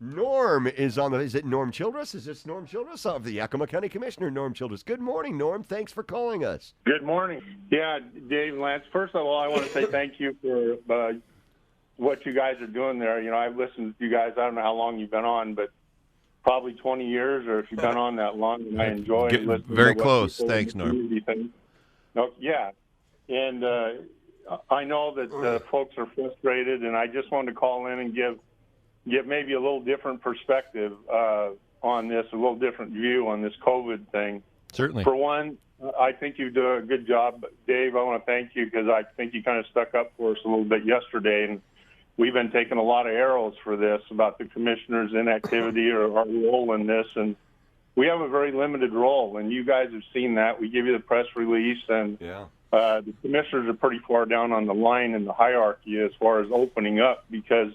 Norm is on the. Is it Norm Childress? Is this Norm Childress of the Yakima County Commissioner, Norm Childress? Good morning, Norm. Thanks for calling us. Good morning. Yeah, Dave and Lance, first of all, I want to say thank you for what you guys are doing there. You know, I've listened to you guys, I don't know how long you've been on, but probably 20 years, or if you've been on that long, and I enjoy listening very to close. What Thanks, Norm. No, yeah, and I know that folks are frustrated, and I just wanted to call in and give maybe a little different perspective on this, a little different view on this COVID thing. Certainly. For one, I think you do a good job. Dave, I want to thank you because I think you kind of stuck up for us a little bit yesterday, and we've been taking a lot of arrows for this about the commissioner's inactivity or our role in this, and we have a very limited role, and you guys have seen that. We give you the press release, and the commissioners are pretty far down on the line in the hierarchy as far as opening up because,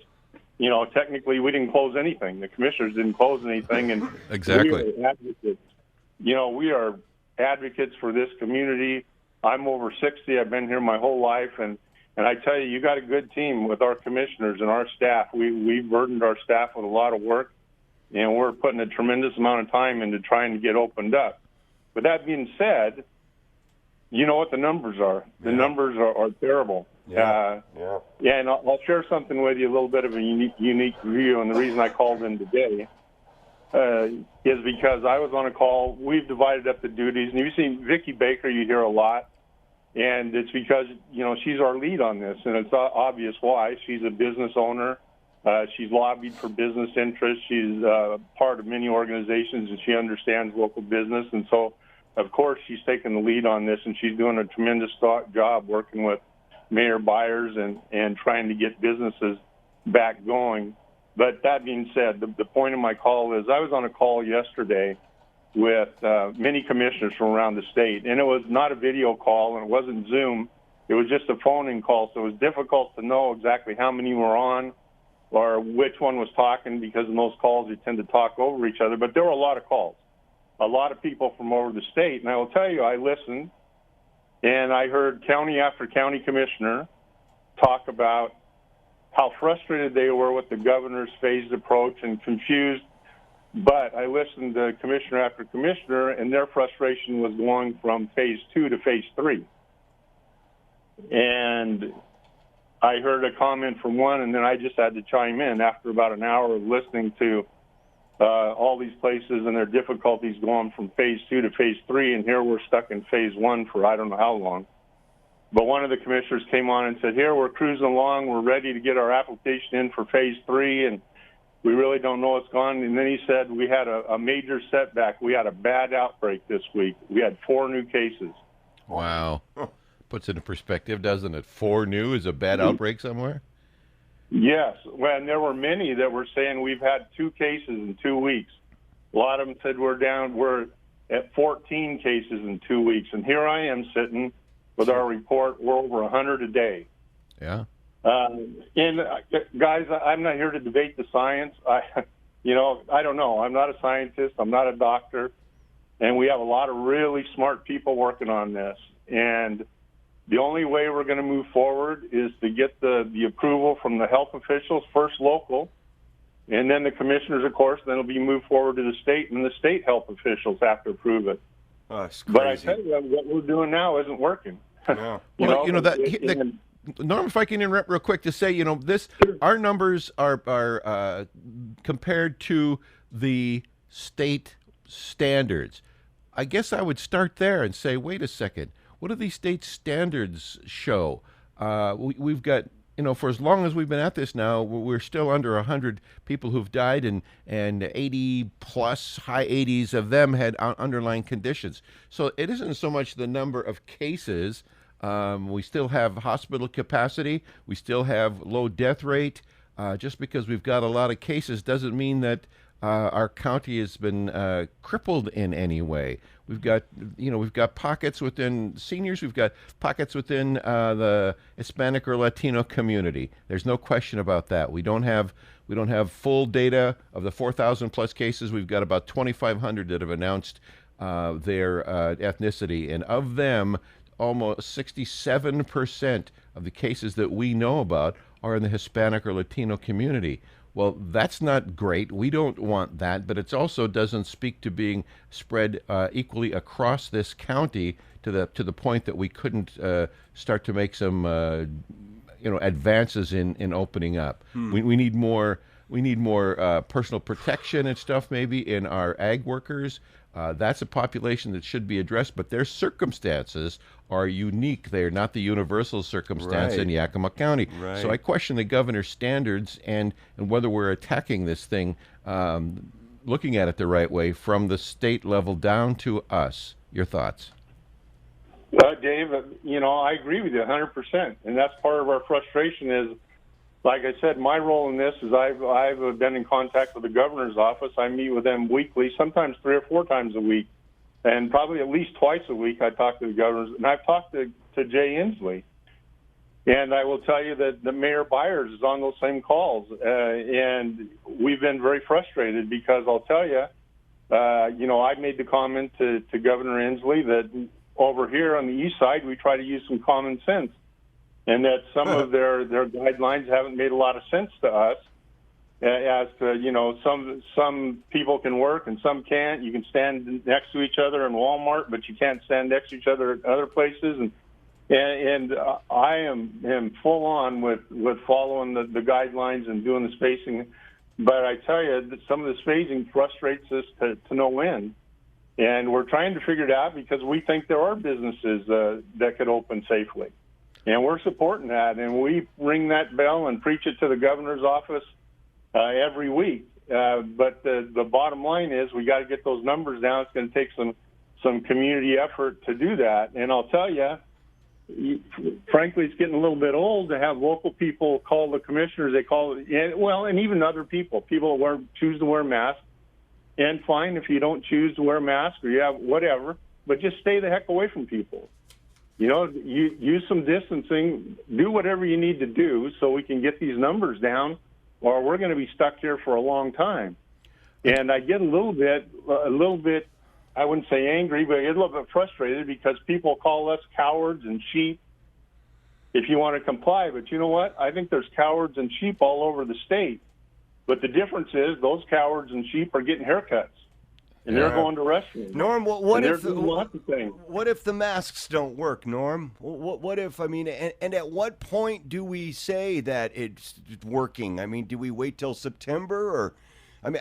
you know, technically we didn't close anything. The commissioners didn't close anything, and exactly. We are advocates. You know, we are advocates for this community. I'm over 60. I've been here my whole life, and I tell you, you got a good team with our commissioners and our staff. We burdened our staff with a lot of work, and we're putting a tremendous amount of time into trying to get opened up. With that being said, you know what the numbers are. The numbers are terrible. And I'll share something with you, a little bit of a unique view, and the reason I called in today is because I was on a call. We've divided up the duties, and you've seen Vicki Baker, you hear a lot, and it's because, you know, she's our lead on this, and it's obvious why. She's a business owner. She's lobbied for business interests. She's part of many organizations, and she understands local business, and so, of course, she's taken the lead on this, and she's doing a tremendous job working with Mayor Byers and trying to get businesses back going. But that being said, the point of my call is I was on a call yesterday with many commissioners from around the state, and it was not a video call, and it wasn't Zoom. It was just a phone-in call, so it was difficult to know exactly how many were on or which one was talking because in those calls you tend to talk over each other. But there were a lot of calls, a lot of people from over the state. And I will tell you, I listened, and I heard county after county commissioner talk about how frustrated they were with the governor's phased approach and confused. But I listened to commissioner after commissioner, and their frustration was going from phase 2 to phase 3. And I heard a comment from one, and then I just had to chime in after about an hour of listening to all these places and their difficulties going from phase 2 to phase 3, and here we're stuck in phase 1 for I don't know how long. But one of the commissioners came on and said, here, we're cruising along, we're ready to get our application in for phase 3, and we really don't know what's gone. And then he said, we had a major setback. We had a bad outbreak this week. We had 4 new cases. Wow. Puts it in perspective, doesn't it? 4 new is a bad outbreak somewhere? Yes. Well, and there were many that were saying we've had 2 cases in 2 weeks. A lot of them said we're at 14 cases in 2 weeks. And here I am sitting with our report, we're over 100 a day. Yeah. And guys, I'm not here to debate the science. I don't know. I'm not a scientist. I'm not a doctor. And we have a lot of really smart people working on this. And the only way we're going to move forward is to get the approval from the health officials, first local, and then the commissioners, of course. Then it'll be moved forward to the state, and the state health officials have to approve it. Oh, it's crazy. But I tell you, what we're doing now isn't working. Yeah. Norm, if I can interrupt real quick to say, our numbers are compared to the state standards. I guess I would start there and say, wait a second, what do these state standards show? We've got, for as long as we've been at this now, we're still under 100 people who've died, and 80 plus, high 80s of them had underlying conditions. So it isn't so much the number of cases. We still have hospital capacity. We still have low death rate. Just because we've got a lot of cases doesn't mean that our county has been crippled in any way. We've got pockets within seniors. We've got pockets within the Hispanic or Latino community. There's no question about that. We don't have full data of the 4,000 plus cases. We've got about 2,500 that have announced their ethnicity, and of them, almost 67% of the cases that we know about are in the Hispanic or Latino community. Well, that's not great. We don't want that, but it also doesn't speak to being spread equally across this county to the point that we couldn't start to make some advances in opening up. We need more. We need more personal protection and stuff maybe in our ag workers. That's a population that should be addressed, but their circumstances are unique. They're not the universal circumstance in Yakima County. Right. So I question the governor's standards and whether we're attacking this thing, looking at it the right way from the state level down to us. Your thoughts? Dave, I agree with you 100%, and that's part of our frustration is, like I said, my role in this is I've been in contact with the governor's office. I meet with them weekly, sometimes 3 or 4 times a week, and probably at least twice a week I talk to the governors. And I've talked to Jay Inslee, and I will tell you that the Mayor Byers is on those same calls, and we've been very frustrated because I'll tell you, I made the comment to Governor Inslee that over here on the east side we try to use some common sense, and that some of their guidelines haven't made a lot of sense to us as to, some people can work and some can't. You can stand next to each other in Walmart, but you can't stand next to each other at other places. And I am full on with following the guidelines and doing the spacing. But I tell you that some of the spacing frustrates us to no end. And we're trying to figure it out because we think there are businesses that could open safely. And we're supporting that, and we ring that bell and preach it to the governor's office every week. But the bottom line is we got to get those numbers down. It's going to take some community effort to do that. And I'll tell you, frankly, it's getting a little bit old to have local people call the commissioners. They call it, and even other people choose to wear masks. And fine if you don't choose to wear a mask or you have whatever, but just stay the heck away from people. You use some distancing, do whatever you need to do so we can get these numbers down, or we're going to be stuck here for a long time. And I get a little bit, I wouldn't say angry, but I get a little bit frustrated because people call us cowards and sheep if you want to comply. But you know what? I think there's cowards and sheep all over the state. But the difference is those cowards and sheep are getting haircuts. And they're going to restrooms. Norm, what if the masks don't work, Norm? What if, and at what point do we say that it's working? I mean, do we wait till September? Or, I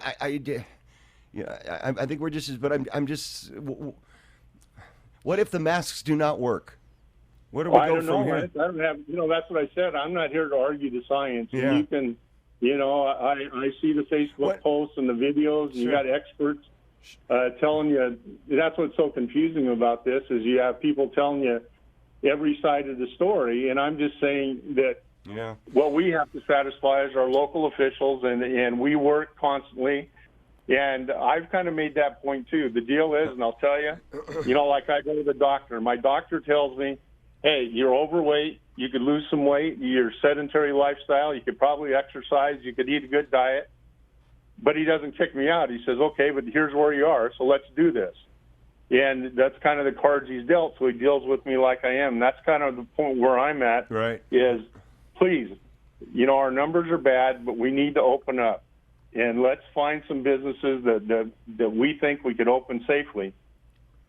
think we're just, but I'm just, what if the masks do not work? Where do we go from here? I don't have, that's what I said. I'm not here to argue the science. Yeah. You can, I see the Facebook posts and the videos, and you got experts telling you. That's what's so confusing about this is you have people telling you every side of the story, and I'm just saying that what we have to satisfy is our local officials, and we work constantly. And I've kind of made that point too. The deal is, and I'll tell you, like I go to the doctor. My doctor tells me, hey, you're overweight. You could lose some weight. Your sedentary lifestyle. You could probably exercise. You could eat a good diet. But he doesn't kick me out. He says, okay, but here's where you are, so let's do this. And that's kind of the cards he's dealt, so he deals with me like I am. And that's kind of the point where I'm at, is please, our numbers are bad, but we need to open up. And let's find some businesses that we think we could open safely.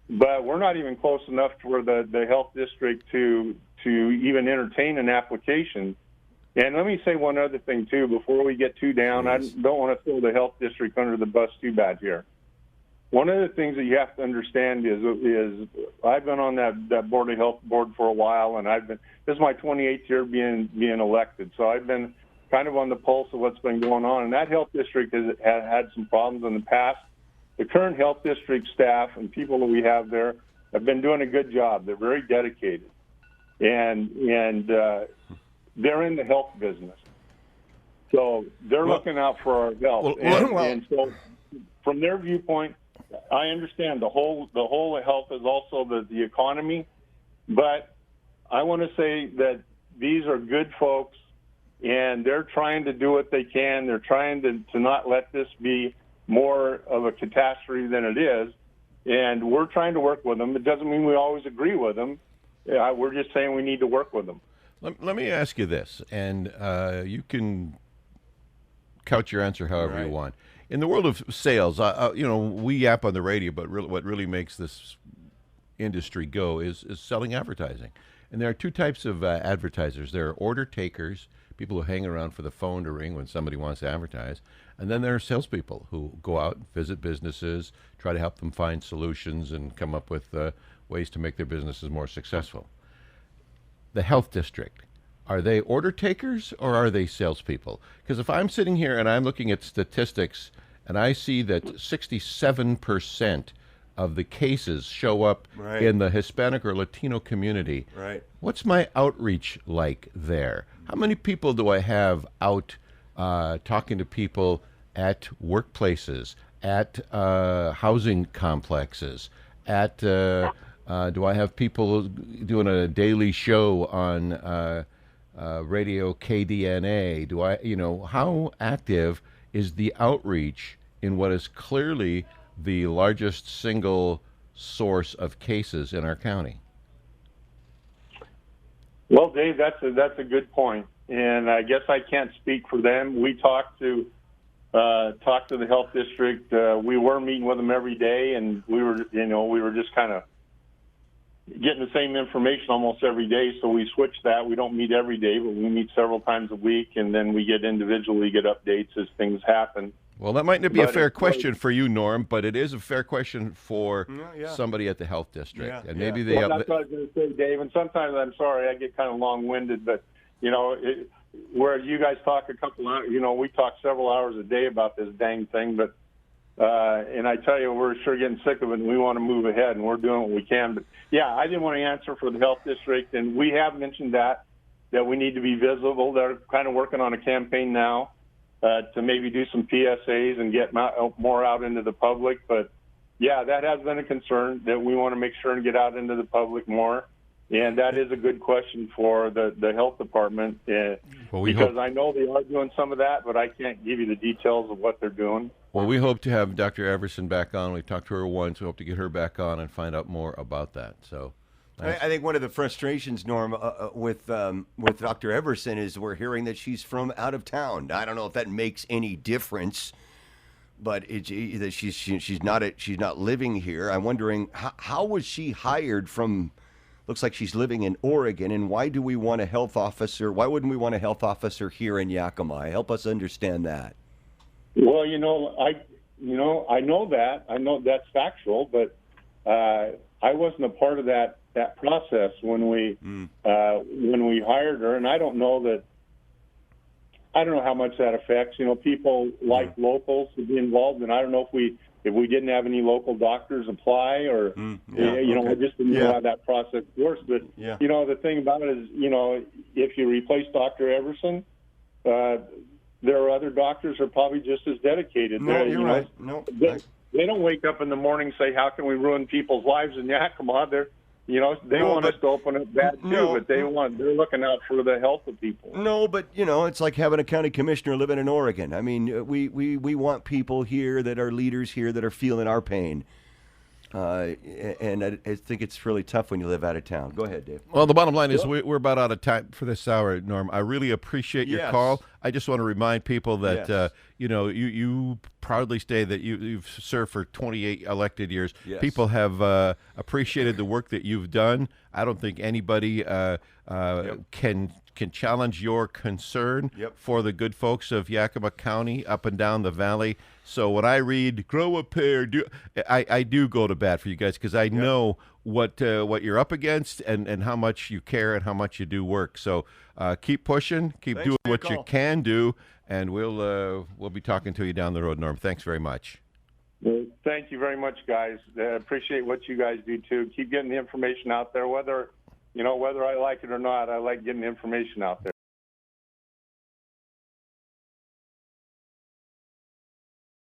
But we're not even close enough for the health district to even entertain an application. And let me say one other thing, too, before we get too down. I don't want to throw the health district under the bus too bad here. One of the things that you have to understand is I've been on that Board of Health board for a while, and this is my 28th year being elected. So I've been kind of on the pulse of what's been going on. And that health district has had some problems in the past. The current health district staff and people that we have there have been doing a good job. They're very dedicated. And they're in the health business. So they're looking out for our health. And so from their viewpoint, I understand the whole health is also the economy. But I want to say that these are good folks, and they're trying to do what they can. They're trying to not let this be more of a catastrophe than it is. And we're trying to work with them. It doesn't mean we always agree with them. We're just saying we need to work with them. Let me ask you this, and you can couch your answer however you Right. want. In the world of sales, we yap on the radio, but what really makes this industry go is selling advertising. And there are two types of advertisers. There are order takers, people who hang around for the phone to ring when somebody wants to advertise. And then there are salespeople who go out, visit businesses, try to help them find solutions and come up with ways to make their businesses more successful. The health district, are they order takers or are they salespeople? Because if I'm sitting here and I'm looking at statistics and I see that 67% of the cases show up Right. in the Hispanic or Latino community, Right. what's my outreach like there? How many people do I have out talking to people at workplaces, at housing complexes, at do I have people doing a daily show on radio KDNA? Do I, how active is the outreach in what is clearly the largest single source of cases in our county? Well, Dave, that's a good point, and I guess I can't speak for them. We talked to the health district. We were meeting with them every day, and we were just kind of getting the same information almost every day. So we switched that. We don't meet every day, but we meet several times a week, and then we get updates as things happen. Well, that might not be a But fair it's question for you, Norm, but it is a fair question for Yeah. somebody at the health district. Yeah, And yeah. maybe they Well, have. that's what I was going to say, Dave. And sometimes I'm sorry I get kind of long-winded, but where you guys talk a couple hours, we talk several hours a day about this dang thing. But and I tell you, we're sure getting sick of it, and we want to move ahead, and we're doing what we can. But yeah, I didn't want to answer for the health district, and we have mentioned that we need to be visible. They're kind of working on a campaign now to maybe do some PSAs and get more out into the public. But yeah, that has been a concern that we want to make sure and get out into the public more. And that is a good question for the health department because I know they are doing some of that, but I can't give you the details of what they're doing. Well, we hope to have Dr. Everson back on. We talked to her once. We hope to get her back on and find out more about that. So, I think one of the frustrations, Norm, with Dr. Everson is we're hearing that she's from out of town. I don't know if that makes any difference, but that she's not living here. I'm wondering how was she hired from? Looks like she's living in Oregon, and why do we want a health officer? Why wouldn't we want a health officer here in Yakima? Help us understand that. Well, I know that. I know that's factual, but I wasn't a part of that process when we hired her, and I don't know how much that affects. People like locals to be involved, and I don't know if we didn't have any local doctors apply, or I just didn't know how that process works. But the thing about it is, if you replace Dr. Everson, there are other doctors who are probably just as dedicated. No, you're right. No, they don't wake up in the morning and say, "How can we ruin people's lives in Yakima?" They want us to open it bad too, but they're looking out for the health of people. No, but it's like having a county commissioner living in Oregon. I mean, we want people here that are leaders here that are feeling our pain. And I think it's really tough when you live out of town. Go ahead, Dave. Well, the bottom line is we're about out of time for this hour, Norm. I really appreciate your call. I just want to remind people that you proudly say that you've served for 28 elected years. Yes. People have appreciated the work that you've done. I don't think anybody can challenge your concern for the good folks of Yakima County up and down the valley. So when I read "grow a pair," I do go to bat for you guys because I know what you're up against and how much you care and how much you do work. So keep pushing, keep doing what you can do, and we'll be talking to you down the road, Norm. Thanks very much. Well, thank you very much, guys. I appreciate what you guys do too. Keep getting the information out there, whether I like it or not. I like getting the information out there.